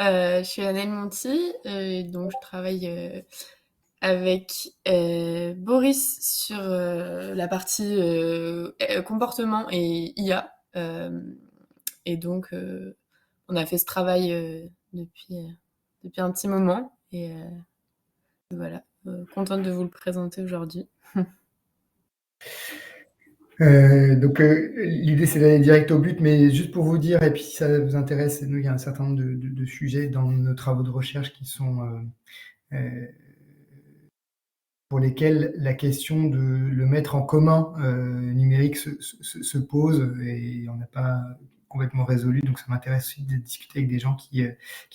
Je suis Annelle Monti, donc je travaille avec Boris sur la partie comportement et IA. Et donc, on a fait ce travail depuis un petit moment. Et voilà, contente de vous le présenter aujourd'hui. L'idée c'est d'aller direct au but, mais juste pour vous dire, et puis si ça vous intéresse, nous il y a un certain nombre de sujets dans nos travaux de recherche qui sont pour lesquels la question de le mettre en commun numérique se pose et on n'a pas complètement résolu. Donc ça m'intéresse aussi de discuter avec des gens qui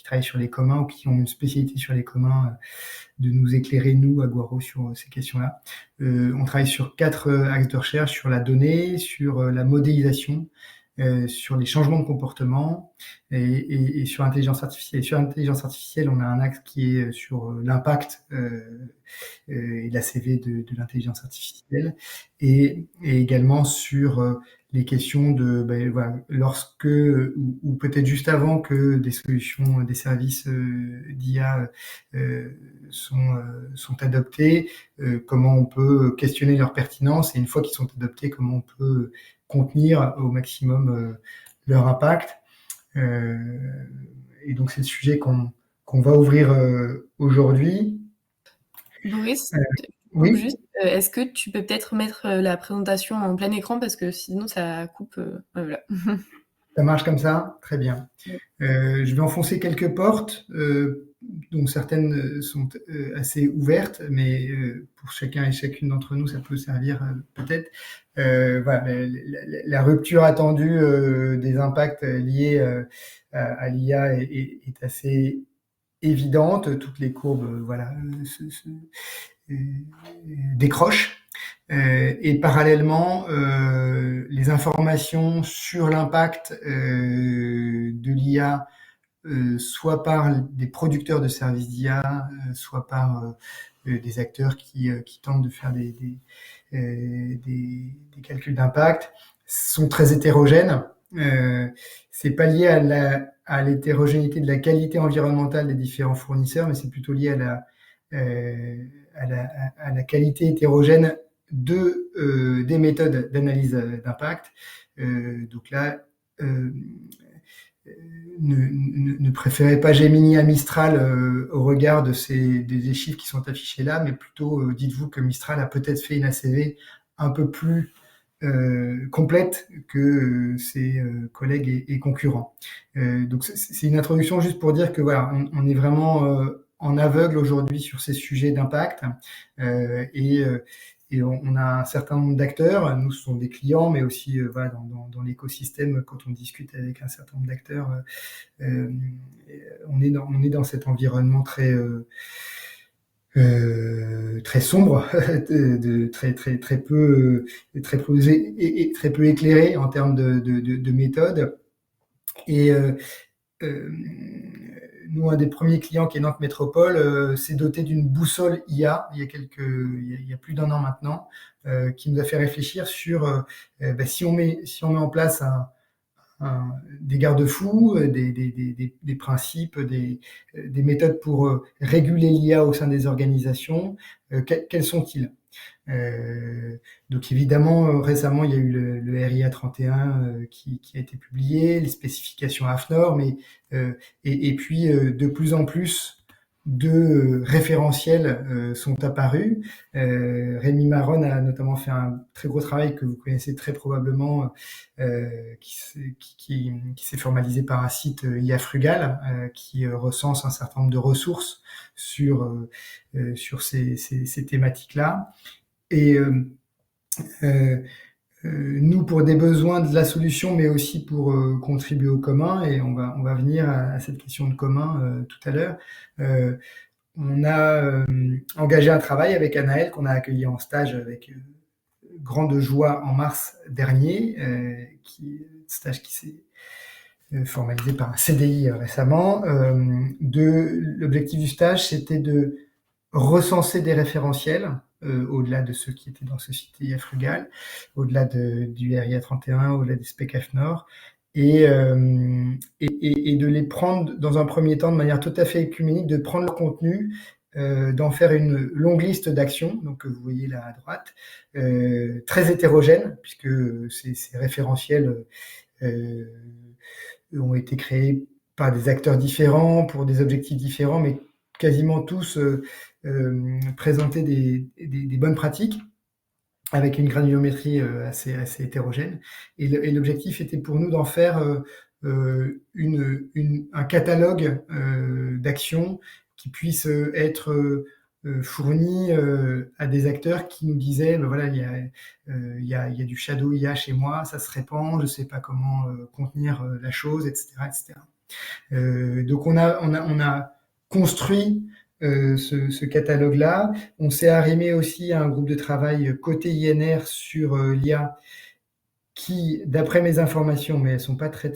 travaillent sur les communs ou qui ont une spécialité sur les communs, de nous éclairer, nous, à Guaro, sur ces questions-là. On travaille sur 4 axes de recherche, sur la donnée, sur la modélisation, sur les changements de comportement et sur l'intelligence artificielle. Sur l'intelligence artificielle, on a un axe qui est sur l'impact et la CV de l'intelligence artificielle et également sur les questions de voilà, lorsque ou peut-être juste avant que des solutions, des services d'IA sont adoptés, comment on peut questionner leur pertinence et une fois qu'ils sont adoptés, comment on peut contenir au maximum leur impact. Et donc c'est le sujet qu'on va ouvrir aujourd'hui. Boris, je te coupe Oui, juste. Est-ce que tu peux peut-être mettre la présentation en plein écran parce que sinon ça coupe. Ouais, voilà. ça marche comme ça, très bien. Je vais enfoncer quelques portes, dont certaines sont assez ouvertes, mais pour chacun et chacune d'entre nous, ça peut servir peut-être. Voilà, la rupture attendue des impacts liés à l'IA est assez évidente. Toutes les courbes, voilà, euh, décrochent. Et parallèlement, les informations sur l'impact de l'IA, soit par des producteurs de services d'IA, soit par des acteurs qui tentent de faire des calculs d'impact, sont très hétérogènes. C'est pas lié à l'hétérogénéité de la qualité environnementale des différents fournisseurs, mais c'est plutôt lié à la qualité hétérogène des méthodes d'analyse d'impact. Donc là, ne préférez pas Gemini à Mistral au regard des chiffres qui sont affichés là, mais plutôt dites-vous que Mistral a peut-être fait une ACV un peu plus complète que ses collègues et concurrents. Donc c'est une introduction juste pour dire que voilà, on est vraiment en aveugle aujourd'hui sur ces sujets d'impact et on a un certain nombre d'acteurs. Nous, ce sont des clients, mais aussi voilà, dans l'écosystème, quand on discute avec un certain nombre d'acteurs, on est dans cet environnement très sombre, très peu éclairé en termes de méthode. Et nous, un des premiers clients qui est Nantes Métropole s'est doté d'une boussole IA il y a plus d'un an maintenant, qui nous a fait réfléchir sur si on met en place des garde-fous, des principes, des méthodes pour réguler l'IA au sein des organisations, quels sont-ils? Donc évidemment, récemment, il y a eu le RIA 31 qui a été publié, les spécifications AFNOR, mais et puis de plus en plus de référentiels sont apparus. Rémi Maron a notamment fait un très gros travail que vous connaissez très probablement, qui s'est formalisé par un site IA Frugal, qui recense un certain nombre de ressources sur ces thématiques-là. Et nous, pour des besoins de la solution, mais aussi pour contribuer au commun, et on va venir à cette question de commun tout à l'heure, on a engagé un travail avec Anaël qu'on a accueilli en stage avec grande joie en mars dernier, stage qui s'est formalisé par un CDI récemment. L'objectif du stage, c'était de recenser des référentiels au-delà de ceux qui étaient dans ce site IA Frugal, au-delà du RIA 31, au-delà des spec AFNOR, et de les prendre dans un premier temps de manière tout à fait œcuménique, de prendre le contenu, d'en faire une longue liste d'actions, donc que vous voyez là à droite, très hétérogène, puisque ces référentiels ont été créés par des acteurs différents, pour des objectifs différents, mais quasiment tous présentaient des bonnes pratiques, avec une granulométrie assez hétérogène. Et l'objectif était pour nous d'en faire un catalogue d'actions qui puisse être fourni à des acteurs qui nous disaient, ben voilà, il y a du shadow IA chez moi, ça se répand, je ne sais pas comment contenir la chose, etc., etc. Donc on a construit ce catalogue-là. On s'est arrimé aussi à un groupe de travail côté INR sur l'IA qui, d'après mes informations, mais elles ne sont pas très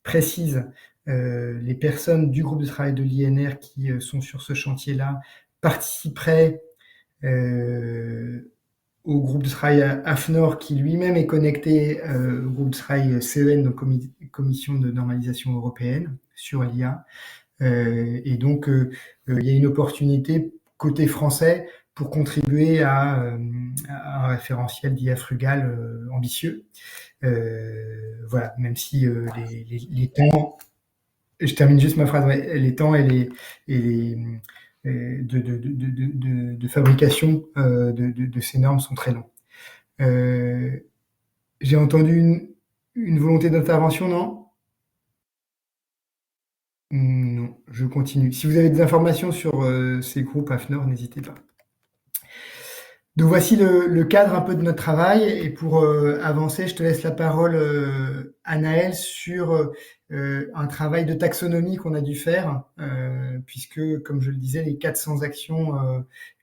précises, les personnes du groupe de travail de l'INR qui sont sur ce chantier-là participeraient au groupe de travail AFNOR qui lui-même est connecté au groupe de travail CEN, donc Commission de normalisation européenne, sur l'IA. Et donc, il y a une opportunité côté français pour contribuer à un référentiel d'IA frugal ambitieux. Voilà, même si les temps, je termine juste ma phrase, ouais, les temps et de fabrication de ces normes sont très longs. J'ai entendu une volonté d'intervention, non? Non, je continue. Si vous avez des informations sur ces groupes AFNOR, n'hésitez pas. Donc voici le cadre un peu de notre travail. Et pour avancer, je te laisse la parole, Anaël, sur un travail de taxonomie qu'on a dû faire, puisque, comme je le disais, les 400 actions,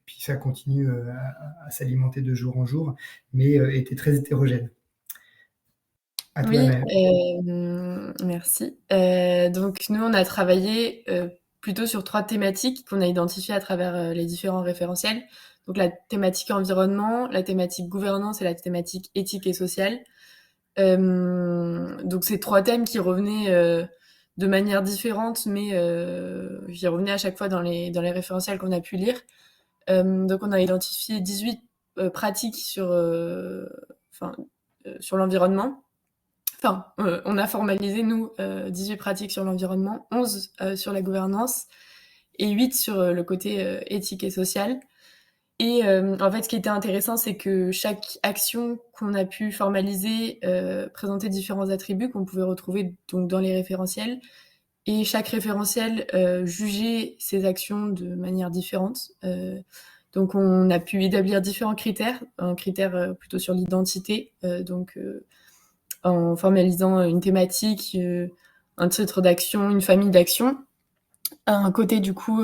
puis ça continue à s'alimenter de jour en jour, mais étaient très hétérogènes. À toi, Oui, Anaël. merci. Donc nous, on a travaillé plutôt sur 3 thématiques qu'on a identifiées à travers les différents référentiels. Donc la thématique environnement, la thématique gouvernance et la thématique éthique et sociale. Donc ces 3 thèmes qui revenaient de manière différente, mais qui revenaient à chaque fois dans les référentiels qu'on a pu lire. Donc on a identifié 18 pratiques sur l'environnement. Enfin, on a formalisé, nous, 18 pratiques sur l'environnement, 11 sur la gouvernance et 8 sur le côté éthique et social. Et en fait, ce qui était intéressant, c'est que chaque action qu'on a pu formaliser présentait différents attributs qu'on pouvait retrouver donc dans les référentiels. Et chaque référentiel jugeait ces actions de manière différente. Donc on a pu établir différents critères, un critère plutôt sur l'identité, en formalisant une thématique, un titre d'action, une famille d'actions. Un côté du coup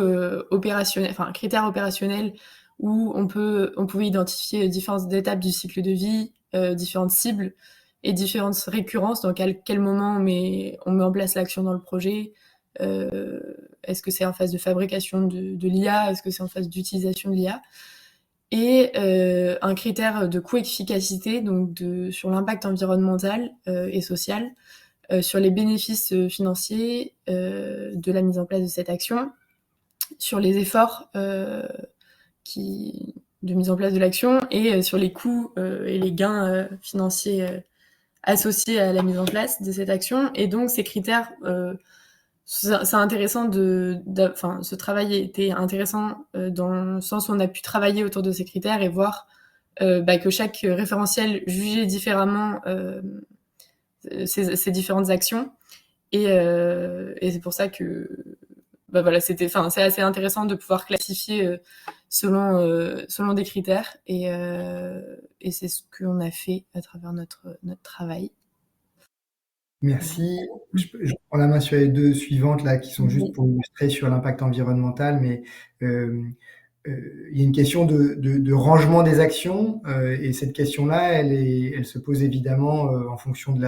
opérationnel, enfin un critère opérationnel où on pouvait identifier différentes étapes du cycle de vie, différentes cibles et différentes récurrences. Donc à quel moment on met en place l'action dans le projet. Est-ce que c'est en phase de fabrication de l'IA? Est-ce que c'est en phase d'utilisation de l'IA? Et un critère de coût-efficacité, donc sur l'impact environnemental et social, sur les bénéfices financiers de la mise en place de cette action, sur les efforts de mise en place de l'action et sur les coûts et les gains financiers associés à la mise en place de cette action. Et donc ces critères, c'est intéressant ce travail était intéressant dans le sens où on a pu travailler autour de ces critères et voir que chaque référentiel jugeait différemment ces différentes actions. Et c'est pour ça que voilà, c'est assez intéressant de pouvoir classifier selon des critères. Et c'est ce qu'on a fait à travers notre travail. Merci. Je prends la main sur les 2 suivantes là, qui sont juste pour illustrer sur l'impact environnemental, mais il y a une question de rangement des actions, et cette question-là, elle se pose évidemment en fonction de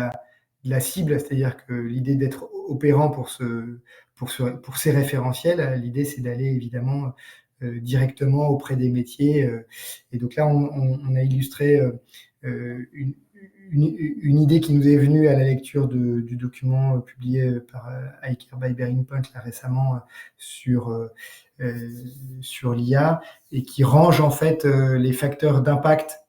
la cible, c'est-à-dire que l'idée d'être opérant pour ces référentiels, l'idée c'est d'aller évidemment directement auprès des métiers. Et donc là, on a illustré une idée qui nous est venue à la lecture du document publié par iCare by Bearing Point là, récemment sur l'IA et qui range en fait les facteurs d'impact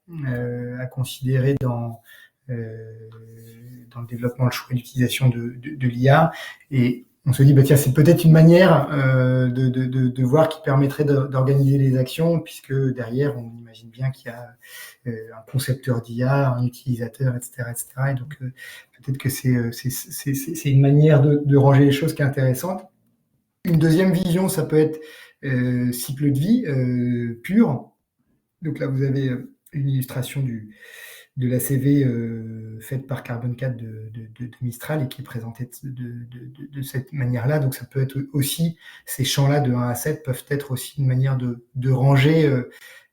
à considérer dans le développement, le choix d'utilisation de l'IA. Et on se dit, bah, tiens, c'est peut-être une manière de voir qui permettrait d'organiser les actions, puisque derrière, on imagine bien qu'il y a un concepteur d'IA, un utilisateur, etc. etc. Et donc, peut-être que c'est une manière de ranger les choses qui est intéressante. Une deuxième vision, ça peut être cycle de vie pur. Donc là, vous avez une illustration de la CV faite par Carbon 4 de Mistral et qui est présentée de cette manière-là. Donc ça peut être aussi, ces champs-là de 1 à 7 peuvent être aussi une manière de ranger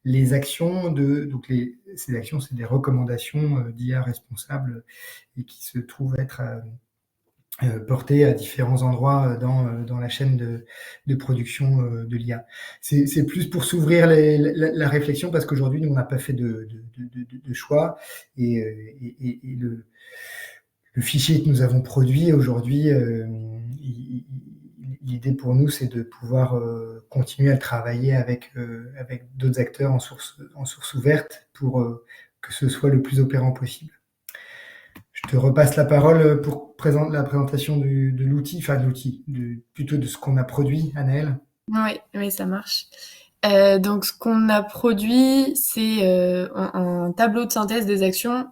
les actions. Donc ces actions, c'est des recommandations d'IA responsables et qui se trouvent être portées à différents endroits dans la chaîne de production de l'IA. C'est plus pour s'ouvrir la réflexion parce qu'aujourd'hui, nous, on n'a pas fait de choix et le fichier que nous avons produit aujourd'hui, l'idée pour nous, c'est de pouvoir continuer à travailler avec d'autres acteurs en source ouverte pour que ce soit le plus opérant possible. Je te repasse la parole pour la présentation de l'outil, enfin de l'outil, plutôt de ce qu'on a produit, Anaëlle. Oui, ça marche. Donc, ce qu'on a produit, c'est un tableau de synthèse des actions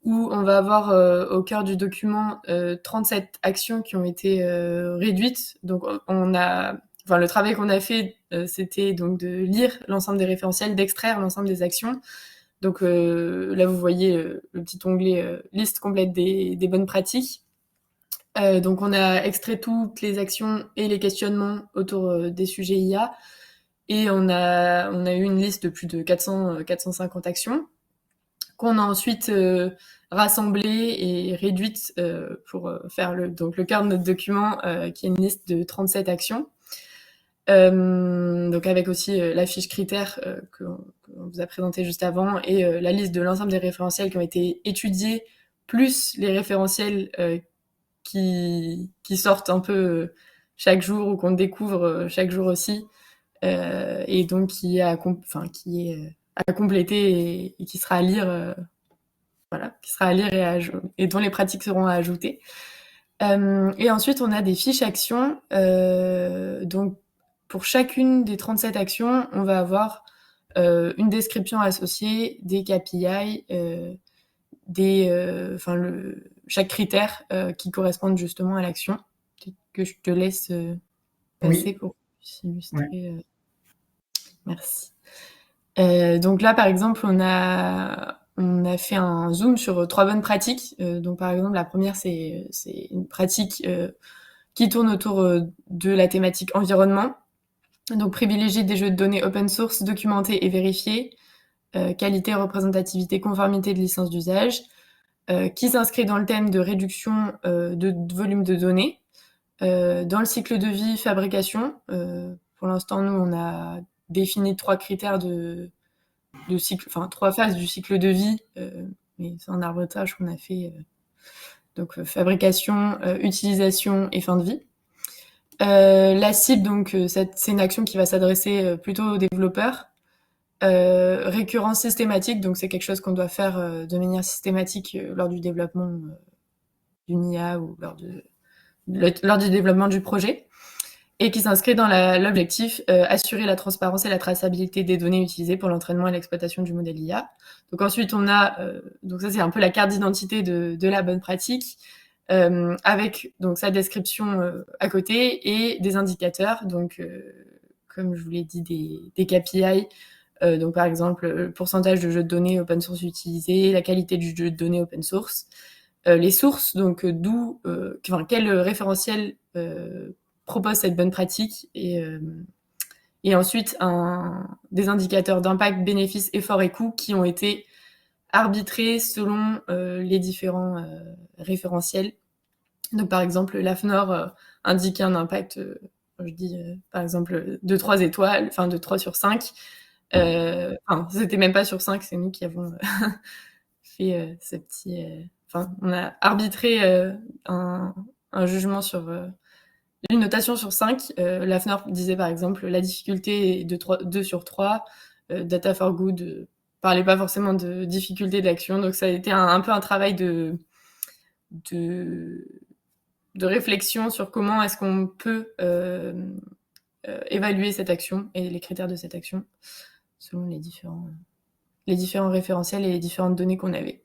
où on va avoir au cœur du document 37 actions qui ont été réduites. Donc, le travail qu'on a fait, c'était donc de lire l'ensemble des référentiels, d'extraire l'ensemble des actions. Donc là, vous voyez le petit onglet liste complète des bonnes pratiques. Donc on a extrait toutes les actions et les questionnements autour des sujets IA. Et on a eu une liste de plus de 450 actions qu'on a ensuite rassemblées et réduites pour faire le cœur de notre document, qui est une liste de 37 actions. Donc avec aussi la fiche critères qu'on vous a présenté juste avant et la liste de l'ensemble des référentiels qui ont été étudiés, plus les référentiels qui sortent un peu chaque jour ou qu'on découvre chaque jour aussi, et donc qui est à compléter et qui sera à lire, qui sera à lire et dont les pratiques seront à ajouter. Et ensuite, on a des fiches actions. Donc, pour chacune des 37 actions, on va avoir une description associée, des KPI, chaque critère qui correspondent justement à l'action. Que je te laisse passer Oui. pour illustrer. Ouais. Merci. Donc là, par exemple, on a fait un zoom sur 3 bonnes pratiques. Donc par exemple, la première, c'est une pratique qui tourne autour de la thématique environnement. Donc privilégier des jeux de données open source, documentés et vérifiés, qualité, représentativité, conformité de licence d'usage, qui s'inscrit dans le thème de réduction de volume de données. Dans le cycle de vie, fabrication, pour l'instant, nous, on a défini 3 critères de cycle, 3 phases du cycle de vie, mais c'est un arbitrage qu'on a fait. Donc fabrication, utilisation et fin de vie. La cible, donc, c'est une action qui va s'adresser plutôt aux développeurs. Récurrence systématique, donc c'est quelque chose qu'on doit faire de manière systématique lors du développement d'une IA ou lors du développement du projet, et qui s'inscrit dans l'objectif assurer la transparence et la traçabilité des données utilisées pour l'entraînement et l'exploitation du modèle IA. Donc ensuite, on a, donc ça c'est un peu la carte d'identité de la bonne pratique, avec donc sa description à côté et des indicateurs, donc comme je vous l'ai dit, des KPI, donc par exemple le pourcentage de jeux de données open source utilisés, la qualité du jeu de données open source, les sources, donc quel référentiel propose cette bonne pratique, et ensuite des indicateurs d'impact, bénéfices, efforts et coûts qui ont été arbitrés selon les différents référentiels. Donc par exemple, l'AFNOR indiquait un impact, je dis par exemple de 3 étoiles, enfin de 3 sur 5. C'était même pas sur 5, c'est nous qui avons fait ce petit... Enfin, on a arbitré un jugement sur... une notation sur 5. L'AFNOR disait par exemple la difficulté est de 2 sur 3. Data for Good parlait pas forcément de difficulté d'action. Donc ça a été un peu un travail de réflexion sur comment est-ce qu'on peut évaluer cette action et les critères de cette action selon les différents référentiels et les différentes données qu'on avait.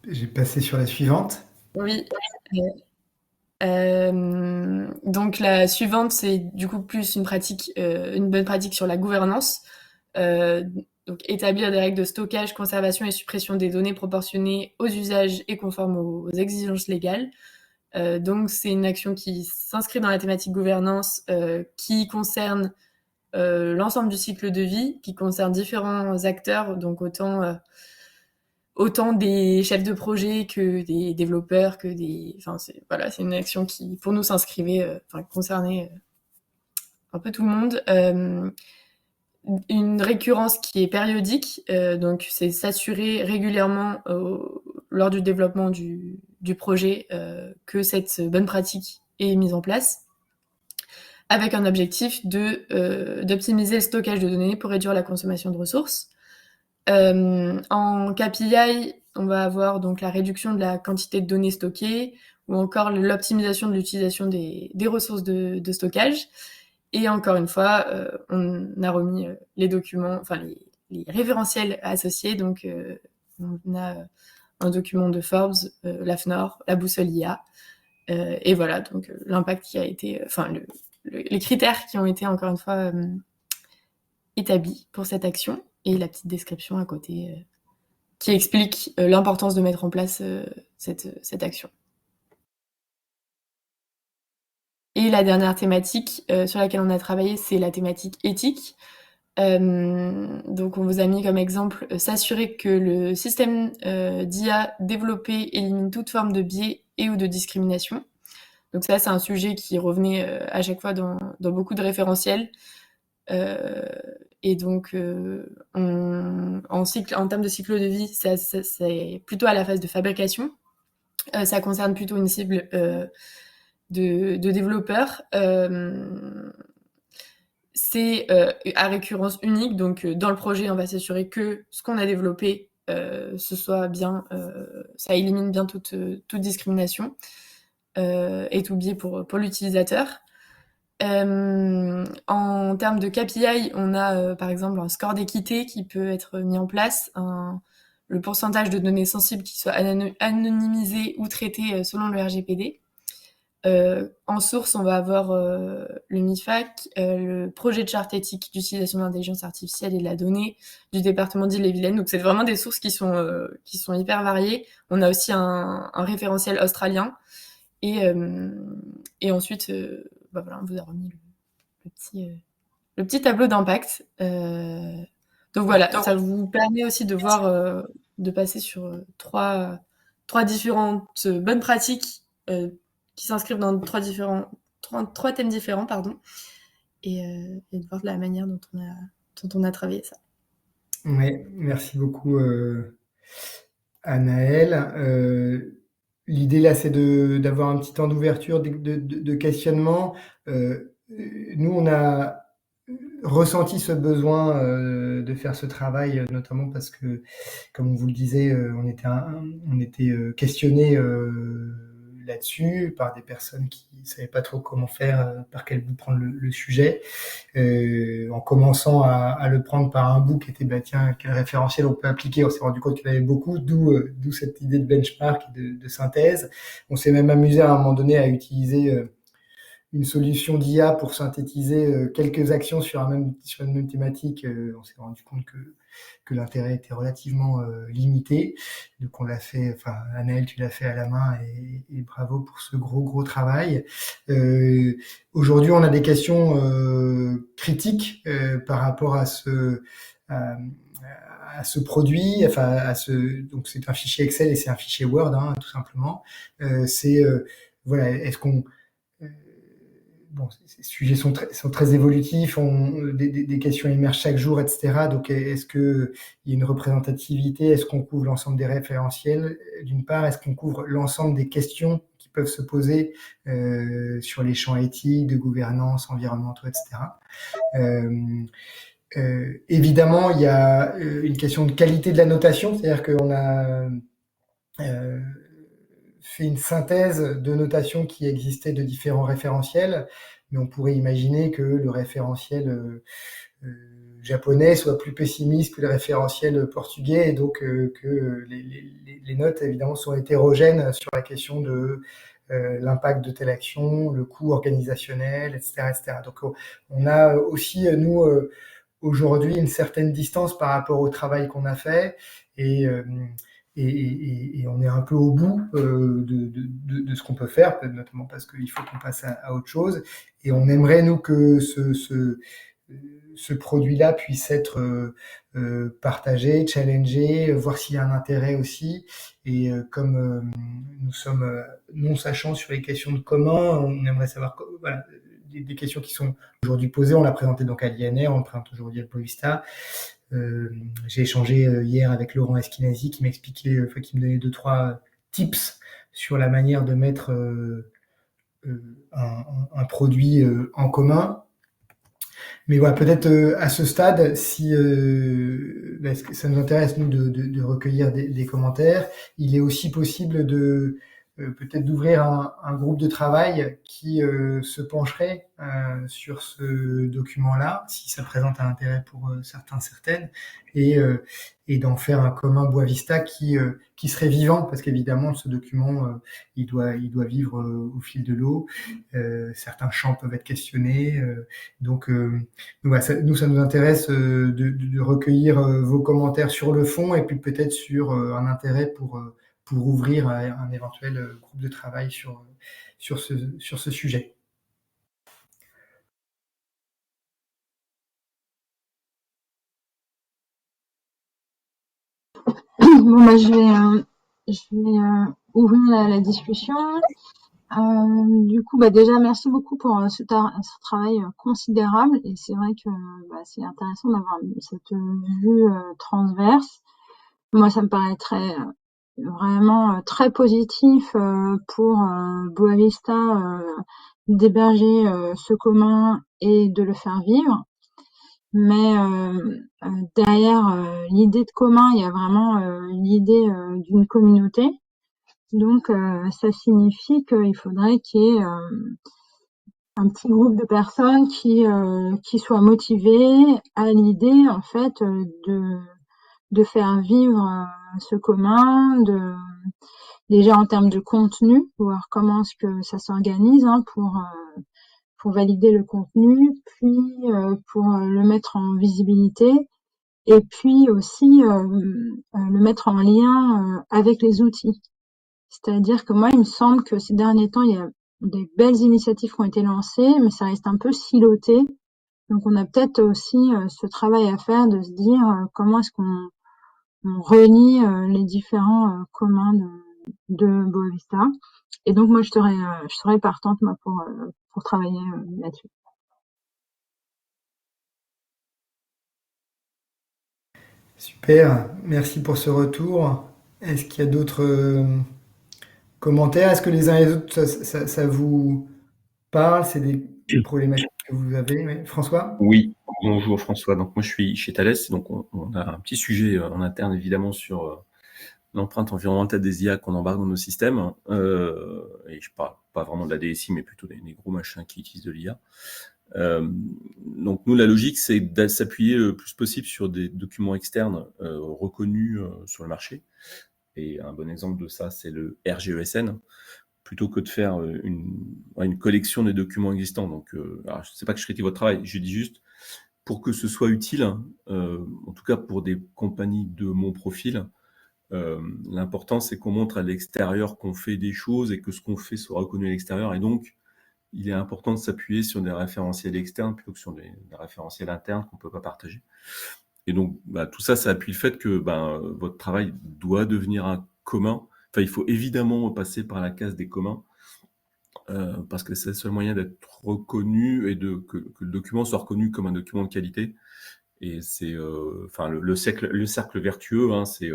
J'ai passé sur la suivante. Oui. Donc la suivante, c'est du coup plus une bonne pratique sur la gouvernance. Donc établir des règles de stockage, conservation et suppression des données proportionnées aux usages et conformes aux exigences légales. Donc c'est une action qui s'inscrit dans la thématique gouvernance, qui concerne l'ensemble du cycle de vie, qui concerne différents acteurs, donc autant des chefs de projet que des développeurs, que des... Enfin, c'est une action qui, pour nous, s'inscrivait, concernait un peu tout le monde. Une récurrence qui est périodique, donc c'est s'assurer régulièrement lors du développement du projet que cette bonne pratique est mise en place, avec un objectif d'optimiser le stockage de données pour réduire la consommation de ressources. En KPI, on va avoir donc la réduction de la quantité de données stockées ou encore l'optimisation de l'utilisation des ressources de stockage. Et encore une fois, on a remis les documents, enfin les référentiels associés. Donc, on a un document de Forbes, l'AFNOR, la boussole IA. Et voilà, donc l'impact qui a été, les critères qui ont été encore une fois établis pour cette action. Et la petite description à côté qui explique l'importance de mettre en place cette action. Et la dernière thématique sur laquelle on a travaillé, c'est la thématique éthique. Donc on vous a mis comme exemple s'assurer que le système d'IA développé élimine toute forme de biais et ou de discrimination. Donc ça, c'est un sujet qui revenait à chaque fois dans beaucoup de référentiels. Et donc, en termes de cycle de vie, c'est plutôt à la phase de fabrication. Ça concerne plutôt une cible de développeurs. C'est à récurrence unique. Donc, dans le projet, on va s'assurer que ce qu'on a développé, ce soit bien, ça élimine bien toute discrimination et tout biais pour l'utilisateur. En termes de KPI, on a par exemple un score d'équité qui peut être mis en place, le pourcentage de données sensibles qui soient anonymisées ou traitées selon le RGPD. En source, on va avoir le MIFAC, le projet de charte éthique d'utilisation de l'intelligence artificielle et de la donnée du département d'Ille-et-Vilaine. Donc c'est vraiment des sources qui sont hyper variées. On a aussi un référentiel australien. Et ensuite, voilà, on vous a remis le petit tableau d'impact. Donc voilà, ça vous permet aussi de voir, de passer sur trois différentes bonnes pratiques qui s'inscrivent dans trois thèmes différents, pardon, et de voir de la manière dont on a travaillé ça. Oui, merci beaucoup Anaëlle. L'idée là, c'est d'avoir un petit temps d'ouverture, de questionnement. Nous, on a ressenti ce besoin de faire ce travail, notamment parce que, comme vous le disiez, on était questionné là-dessus par des personnes qui ne savaient pas trop comment faire, par quel bout prendre le sujet. En commençant à le prendre par un bout qui était, tiens, quel référentiel on peut appliquer, on s'est rendu compte qu'il y en avait beaucoup, d'où cette idée de benchmark et de synthèse. On s'est même amusé à un moment donné à utiliser une solution d'IA pour synthétiser quelques actions sur une même thématique. On s'est rendu compte que l'intérêt était relativement limité. Donc on l'a fait, Anaëlle, tu l'as fait à la main et bravo pour ce gros travail. Aujourd'hui, on a des questions critiques par rapport à ce produit, donc c'est un fichier Excel et c'est un fichier Word, tout simplement. Voilà, est-ce qu'on bon, ces sujets sont très évolutifs, des questions émergent chaque jour, etc. Donc, est-ce qu'il y a une représentativité? Est-ce qu'on couvre l'ensemble des référentiels? D'une part, est-ce qu'on couvre l'ensemble des questions qui peuvent se poser sur les champs éthiques, de gouvernance, environnementaux, etc. Évidemment, il y a une question de qualité de la notation, c'est-à-dire qu'on a fait une synthèse de notation qui existait de différents référentiels, mais on pourrait imaginer que le référentiel japonais soit plus pessimiste que le référentiel portugais, et donc que les notes, évidemment, sont hétérogènes sur la question de l'impact de telle action, le coût organisationnel, etc. etc. Donc on a aussi, nous, aujourd'hui, une certaine distance par rapport au travail qu'on a fait, et on est un peu au bout de ce qu'on peut faire, notamment parce qu'il faut qu'on passe à autre chose. Et on aimerait, nous, que ce produit-là puisse être partagé, challengé, voir s'il y a un intérêt aussi. Et comme nous sommes non sachants sur les questions de commun, on aimerait savoir voilà, des questions qui sont aujourd'hui posées. On l'a présenté donc à l'INR, on le présente aujourd'hui à Boavista. J'ai échangé hier avec Laurent Esquinazi qui m'expliquait, qui me donnait 2-3 tips sur la manière de mettre un produit en commun. Mais voilà, peut-être à ce stade, si ça nous intéresse, nous, de recueillir des commentaires, il est aussi possible de peut-être d'ouvrir un groupe de travail qui se pencherait sur ce document-là, si ça présente un intérêt pour certains, certaines, et d'en faire un commun Boavista qui serait vivant, parce qu'évidemment, ce document, il doit vivre au fil de l'eau. Certains champs peuvent être questionnés. Donc voilà, ça nous intéresse de recueillir vos commentaires sur le fond, et puis peut-être sur un intérêt pour ouvrir un éventuel groupe de travail sur ce sujet. Bon, bah, je vais ouvrir la discussion. Du coup, bah, déjà, merci beaucoup pour ce travail considérable. Et c'est vrai que bah, c'est intéressant d'avoir cette vue transverse. Moi, ça me paraît vraiment très positif pour Boavista d'héberger ce commun et de le faire vivre. Mais derrière l'idée de commun, il y a vraiment l'idée d'une communauté. Donc ça signifie qu'il faudrait qu'il y ait un petit groupe de personnes qui soient motivées à l'idée en fait de faire vivre ce commun, déjà en termes de contenu, voir comment est-ce que ça s'organise pour valider le contenu, puis pour le mettre en visibilité, et puis aussi le mettre en lien avec les outils. C'est-à-dire que moi, il me semble que ces derniers temps, il y a des belles initiatives qui ont été lancées, mais ça reste un peu siloté. Donc on a peut-être aussi ce travail à faire de se dire comment est-ce qu'on réunit les différents communs de Boavista. Et donc moi, je serais partante moi pour travailler là-dessus. Super, merci pour ce retour. Est-ce qu'il y a d'autres commentaires? Est-ce que les uns et les autres, ça vous parle? C'est des problématiques que vous avez? Oui. François? Oui, bonjour François. Donc moi je suis chez Thales, donc on a un petit sujet en interne évidemment sur l'empreinte environnementale des IA qu'on embarque dans nos systèmes. Et je parle pas vraiment de la DSI, mais plutôt des gros machins qui utilisent de l'IA. Donc nous, la logique, c'est de s'appuyer le plus possible sur des documents externes reconnus sur le marché. Et un bon exemple de ça, c'est le RGESN, plutôt que de faire une collection des documents existants. Donc, alors, je ne sais pas que je critique votre travail, je dis juste, pour que ce soit utile, en tout cas pour des compagnies de mon profil, l'important, c'est qu'on montre à l'extérieur qu'on fait des choses et que ce qu'on fait soit reconnu à l'extérieur. Et donc, il est important de s'appuyer sur des référentiels externes plutôt que sur des référentiels internes qu'on ne peut pas partager. Et donc, tout ça, ça appuie le fait que votre travail doit devenir un commun. Enfin, il faut évidemment passer par la case des communs. parce que c'est le seul moyen d'être reconnu et que le document soit reconnu comme un document de qualité. Et c'est le cercle vertueux, hein, c'est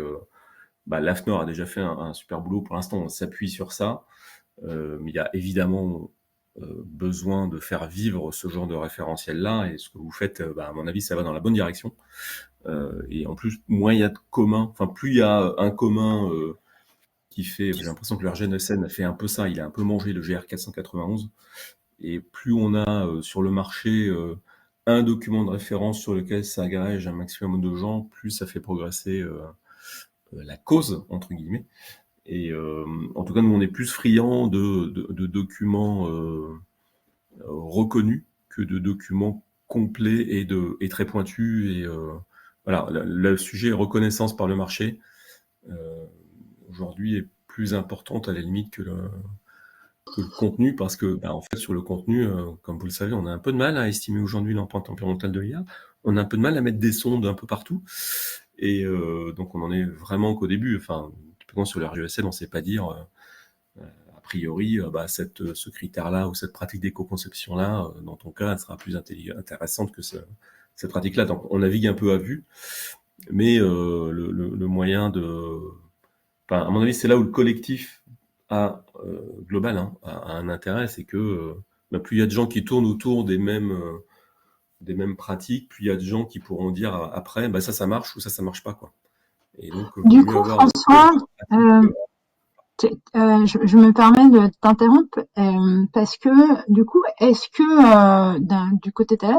l'AFNOR a déjà fait un super boulot. Pour l'instant, on s'appuie sur ça, mais il y a évidemment besoin de faire vivre ce genre de référentiel-là, et ce que vous faites, à mon avis, ça va dans la bonne direction. Et en plus, moins il y a de commun, plus il y a un commun qui fait, j'ai l'impression que le RGNSN a fait un peu ça, il a un peu mangé le GR 491, et plus on a sur le marché un document de référence sur lequel s'agrège un maximum de gens, plus ça fait progresser la cause, entre guillemets. Et en tout cas, nous, on est plus friands de documents reconnus que de documents complets et très pointus. Et voilà, le sujet reconnaissance par le marché aujourd'hui est plus importante à la limite que le contenu, parce que en fait, sur le contenu, comme vous le savez, on a un peu de mal à estimer aujourd'hui l'empreinte environnementale de l'IA. On a un peu de mal à mettre des sondes un peu partout. Et donc, on en est vraiment qu'au début. Typiquement sur le RGESN, on ne sait pas dire a priori ce critère-là ou cette pratique d'éco-conception-là, dans ton cas, elle sera plus intéressante que cette pratique-là. Donc, on navigue un peu à vue, mais le moyen de... à mon avis, c'est là où le collectif global a un intérêt, c'est que plus il y a de gens qui tournent autour des mêmes pratiques, plus il y a de gens qui pourront dire après, ça marche ou ça marche pas, quoi. Et donc, du coup, François, je me permets de t'interrompre parce que du coup, est-ce que du côté Thales,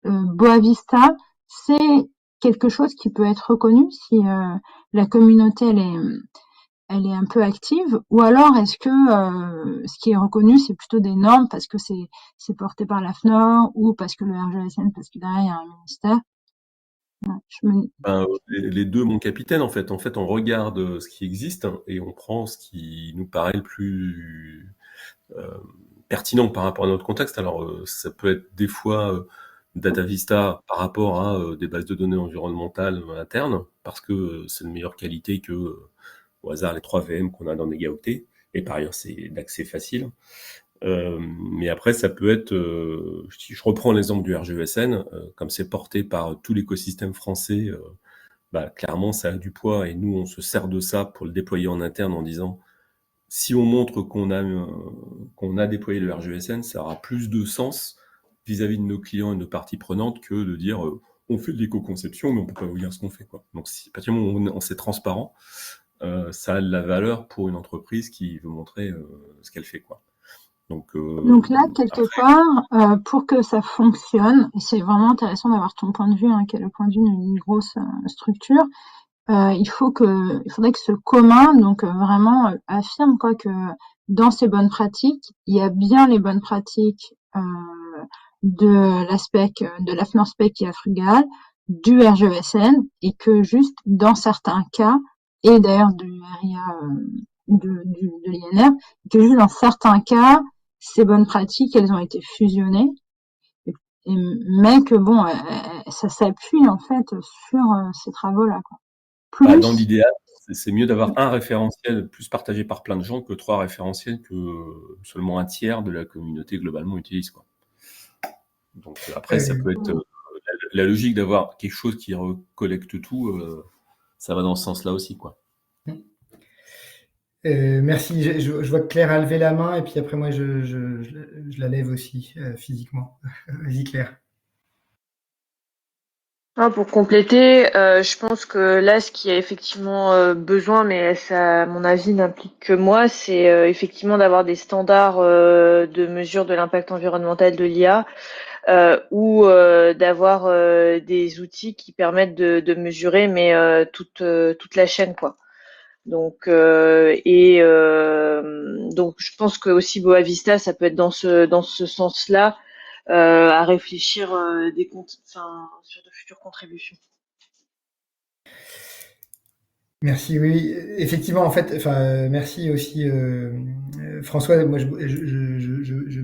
Boavista, c'est quelque chose qui peut être reconnu si la communauté elle est un peu active, ou alors est-ce que ce qui est reconnu c'est plutôt des normes parce que c'est porté par l'AFNOR ou parce que le RGSN, parce que derrière il y a un ministère? Les deux, mon capitaine, en fait. En fait, on regarde ce qui existe et on prend ce qui nous paraît le plus pertinent par rapport à notre contexte. Alors, ça peut être des fois Data Vista par rapport à des bases de données environnementales internes, parce que c'est de meilleure qualité que, au hasard, les 3 VM qu'on a dans NegaOT. Et par ailleurs, c'est d'accès facile. Mais après, ça peut être, si je reprends l'exemple du RGESN, comme c'est porté par tout l'écosystème français, clairement, ça a du poids, et nous, on se sert de ça pour le déployer en interne en disant, si on montre qu'on a déployé le RGESN, ça aura plus de sens vis-à-vis de nos clients et de nos parties prenantes que de dire, on fait de l'éco-conception, mais on peut pas vous dire ce qu'on fait, quoi. Donc, si, à partir du moment où c'est transparent, ça a de la valeur pour une entreprise qui veut montrer ce qu'elle fait, quoi. Donc là, quelque part, pour que ça fonctionne, et c'est vraiment intéressant d'avoir ton point de vue, qui est le point de vue d'une grosse structure, il faudrait que ce commun, donc vraiment affirme que dans ces bonnes pratiques, il y a bien les bonnes pratiques de l'AFNOR Spec qui est frugal, du RGESN, et que juste dans certains cas, et d'ailleurs du RIA de l'INR, que juste dans certains cas, ces bonnes pratiques, elles ont été fusionnées, mais que ça s'appuie en fait sur ces travaux-là, quoi. Plus... dans l'idéal, c'est mieux d'avoir un référentiel plus partagé par plein de gens que 3 référentiels que seulement un tiers de la communauté globalement utilise, quoi. Donc après, ça peut être la logique d'avoir quelque chose qui recollecte tout, ça va dans ce sens-là aussi, quoi. Merci. Je vois que Claire a levé la main, et puis après moi je la lève aussi physiquement. Vas-y, Claire. Pour compléter, je pense que là, ce qui a effectivement besoin, mais ça, à mon avis, n'implique que moi, c'est effectivement d'avoir des standards de mesure de l'impact environnemental de l'IA, ou d'avoir des outils qui permettent de mesurer, mais toute la chaîne, quoi. Donc donc je pense que aussi Boavista, ça peut être dans ce sens-là, à réfléchir sur de futures contributions. Merci, oui, effectivement, en fait, merci aussi François. Moi, je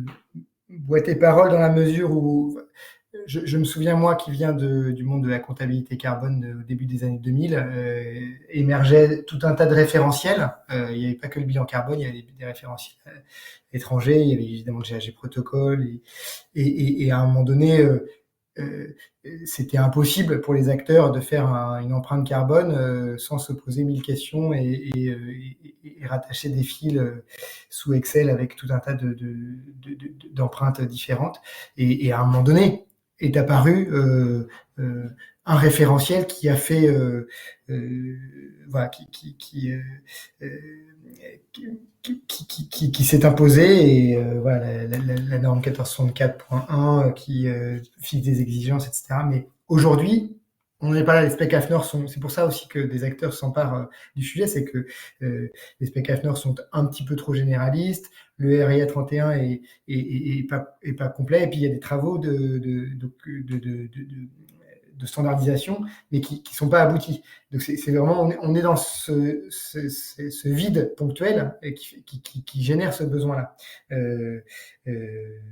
bois tes paroles dans la mesure où je me souviens, moi, qui viens du monde de la comptabilité carbone au début des années 2000, émergeait tout un tas de référentiels. Il n'y avait pas que le bilan carbone, il y avait des référentiels étrangers, il y avait évidemment le GHG Protocol, et à un moment donné, c'était impossible pour les acteurs de faire une empreinte carbone sans se poser 1000 questions et rattacher des fils sous Excel avec tout un tas d'empreintes différentes. Et à un moment donné est apparu un référentiel qui a fait voilà, qui s'est imposé, et voilà, la norme 1464.1 qui fixe des exigences, etc. Mais aujourd'hui, on n'est pas là. Les specs AFNOR c'est pour ça aussi que des acteurs s'emparent du sujet, c'est que les specs AFNOR sont un petit peu trop généralistes, le RIA 31 est pas complet, et puis il y a des travaux de standardisation, mais qui sont pas aboutis. Donc c'est vraiment, on est dans ce vide ponctuel et qui génère ce besoin-là.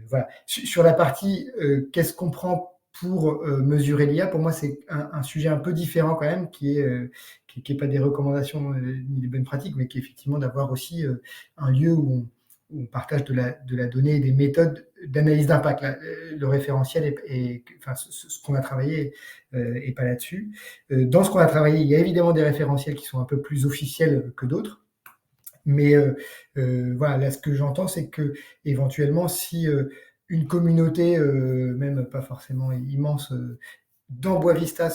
Voilà. Sur la partie qu'est-ce qu'on prend pour mesurer l'IA, pour moi c'est un sujet un peu différent quand même, qui est pas des recommandations ni des bonnes pratiques, mais qui est effectivement d'avoir aussi un lieu où on partage de la donnée et des méthodes d'analyse d'impact. Le référentiel enfin, ce qu'on a travaillé est pas là-dessus. Dans ce qu'on a travaillé, il y a évidemment des référentiels qui sont un peu plus officiels que d'autres. Mais voilà, là, ce que j'entends, c'est que éventuellement, si une communauté, même pas forcément immense, dans Boavista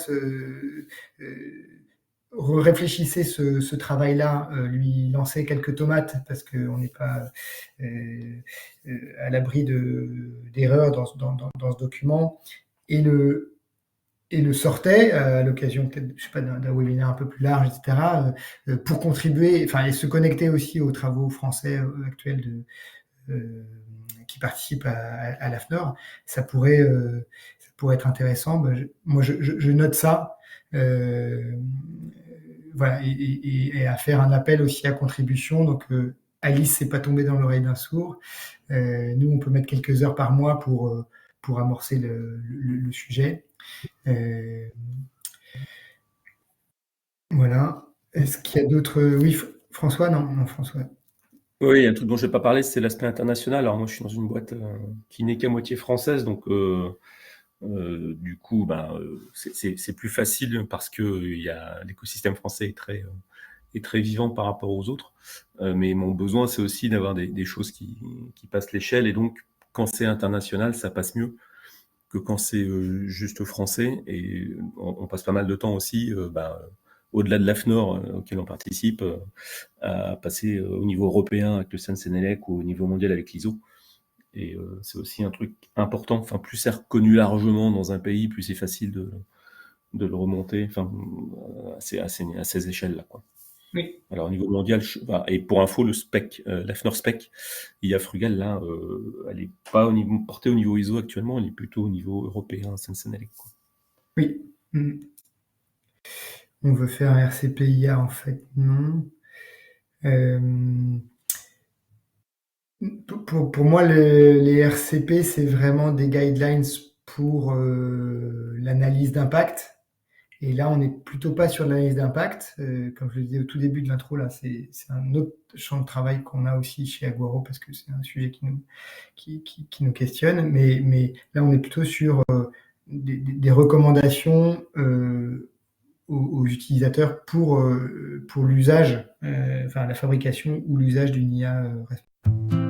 réfléchissez ce travail-là, lui lancer quelques tomates, parce qu'on n'est pas à l'abri d'erreurs dans ce document, et le sortait à l'occasion peut-être, je sais pas, d'un webinaire un peu plus large, etc., pour contribuer, enfin, et se connecter aussi aux travaux français actuels qui participent à l'AFNOR. Ça pourrait être intéressant. Moi, je note ça. Voilà, et à faire un appel aussi à contribution. Donc, Alice, c'est pas tombé dans l'oreille d'un sourd. Nous, on peut mettre quelques heures par mois pour amorcer le sujet. Voilà. Est-ce qu'il y a d'autres... Oui, François? Non, François. Oui, il y a un truc dont je ne vais pas parler, c'est l'aspect international. Alors moi, je suis dans une boîte qui n'est qu'à moitié française, donc du coup, c'est plus facile parce que l'écosystème français est très vivant par rapport aux autres. Mais mon besoin, c'est aussi d'avoir des choses qui passent l'échelle. Et donc, quand c'est international, ça passe mieux que quand c'est juste français. Et on passe pas mal de temps aussi, au-delà de l'AFNOR auquel on participe, à passer au niveau européen avec le Sensenelec ou au niveau mondial avec l'ISO. Et c'est aussi un truc important. Enfin, plus c'est reconnu largement dans un pays, plus c'est facile de le remonter. Enfin, à ces échelles-là, quoi. Oui. Alors au niveau mondial, et pour info, le spec, l'AFNOR spec, IA Frugal, là, elle n'est pas portée au niveau ISO actuellement, elle est plutôt au niveau européen, Sensenelec, quoi. Oui. On veut faire un RCP IA, en fait, non. Pour moi, les RCP, c'est vraiment des guidelines pour l'analyse d'impact. Et là, on n'est plutôt pas sur l'analyse d'impact. Comme je le disais au tout début de l'intro, là, c'est un autre champ de travail qu'on a aussi chez Aguaro, parce que c'est un sujet qui nous questionne. Mais là, on est plutôt sur des recommandations aux utilisateurs pour l'usage, enfin la fabrication ou l'usage d'une IA responsable.